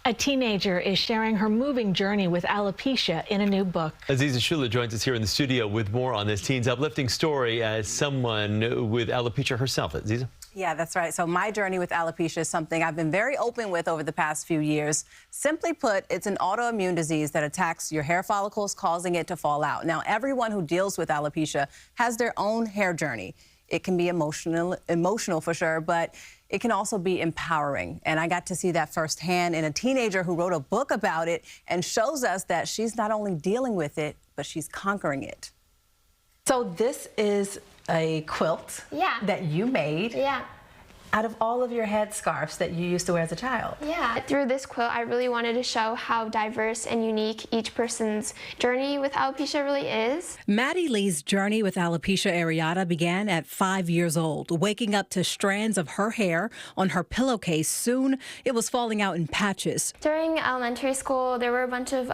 A teenager is sharing her moving journey with alopecia in a new book. Aziza Shuler joins us here in the studio with more on this teen's uplifting story as someone with alopecia herself. Aziza? Yeah, that's right. So my journey with alopecia is something I've been very open with over the past few years. Simply put, it's an autoimmune disease that attacks your hair follicles, causing it to fall out. Now, everyone who deals with alopecia has their own hair journey. It can be emotional for sure, but it can also be empowering. And I got to see that firsthand in a teenager who wrote a book about it and shows us that she's not only dealing with it, but she's conquering it. So this is a quilt that you made. Yeah. Out of all of your headscarves that you used to wear as a child. Yeah. Through this quilt, I really wanted to show how diverse and unique each person's journey with alopecia really is. Maddie Lee's journey with alopecia areata began at 5 years old, waking up to strands of her hair on her pillowcase. Soon, it was falling out in patches. During elementary school, there were a bunch of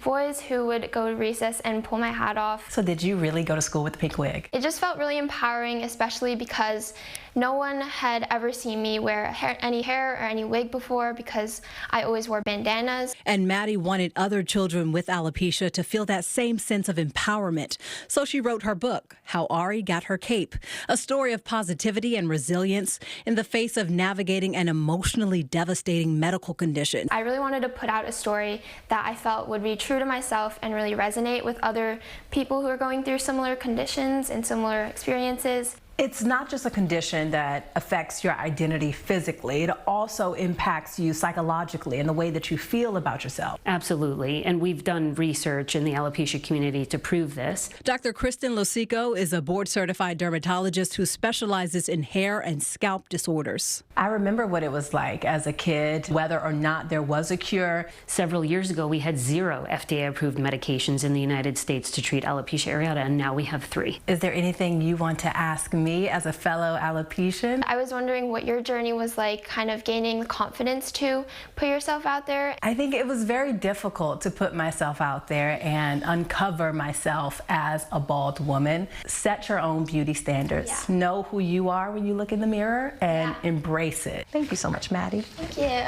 boys who would go to recess and pull my hat off. So did you really go to school with the pink wig? It just felt really empowering, especially because no one had ever seen me wear any hair or any wig before because I always wore bandanas. And Maddie wanted other children with alopecia to feel that same sense of empowerment. So she wrote her book, How Ari Got Her Cape, a story of positivity and resilience in the face of navigating an emotionally devastating medical condition. I really wanted to put out a story that I felt would be true to myself and really resonate with other people who are going through similar conditions and similar experiences. It's not just a condition that affects your identity physically, it also impacts you psychologically in the way that you feel about yourself. Absolutely, and we've done research in the alopecia community to prove this. Dr. Kristen Losico is a board-certified dermatologist who specializes in hair and scalp disorders. I remember what it was like as a kid, whether or not there was a cure. Several years ago, we had 0 FDA-approved medications in the United States to treat alopecia areata, and now we have 3. Is there anything you want to ask me as a fellow alopecian? I was wondering what your journey was like, kind of gaining confidence to put yourself out there. I think it was very difficult to put myself out there and uncover myself as a bald woman. Set your own beauty standards. Yeah. Know who you are when you look in the mirror and embrace it. Thank you so much, Maddie. Thank you.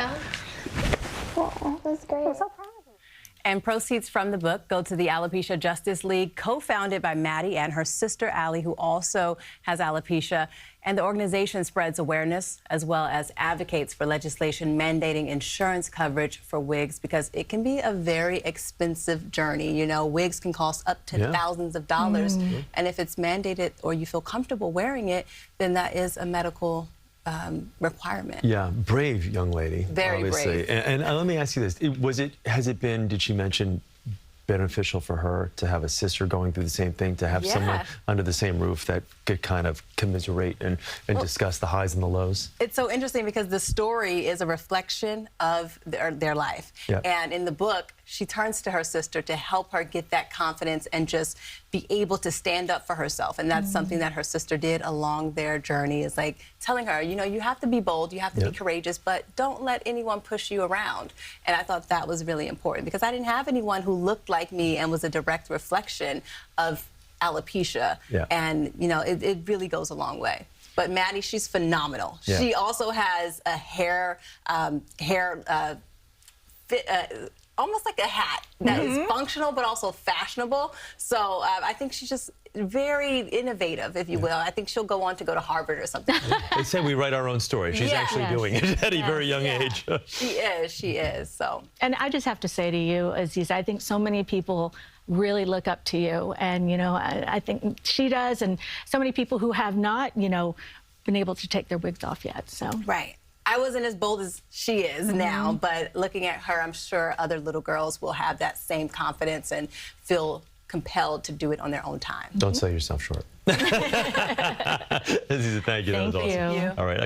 Oh, that's great. I'm so proud. And proceeds from the book go to the Alopecia Justice League, co-founded by Maddie and her sister Allie, who also has alopecia. And the organization spreads awareness as well as advocates for legislation mandating insurance coverage for wigs because it can be a very expensive journey. You know, wigs can cost up to thousands of dollars. And if it's mandated or you feel comfortable wearing it, then that is a medical requirement. Yeah, brave young lady. Very obviously. brave. And has it been, did she mention, beneficial for her to have a sister going through the same thing, to have someone under the same roof that could kind of commiserate and discuss the highs and the lows? It's so interesting because the story is a reflection of their life. And in the book, she turns to her sister to help her get that confidence and just be able to stand up for herself. And that's something that her sister did along their journey, is like telling her, you know, you have to be bold, you have to be courageous, but don't let anyone push you around. And I thought that was really important because I didn't have anyone who looked like me and was a direct reflection of alopecia. And, you know, it really goes a long way. But Maddie, she's phenomenal. She also has a almost like a hat that is functional but also fashionable. So I think she's just very innovative, if you will. I think she'll go on to go to Harvard or something. They say we write our own story. She's actually doing it at a very young age. She is. So. And I just have to say to you, Aziza, I think so many people really look up to you. And, you know, I think she does, and so many people who have not, you know, been able to take their wigs off yet. So. Right. I wasn't as bold as she is now, but looking at her, I'm sure other little girls will have that same confidence and feel compelled to do it on their own time. Don't sell yourself short. Aziza, thank you. That was awesome. Thank you. All right.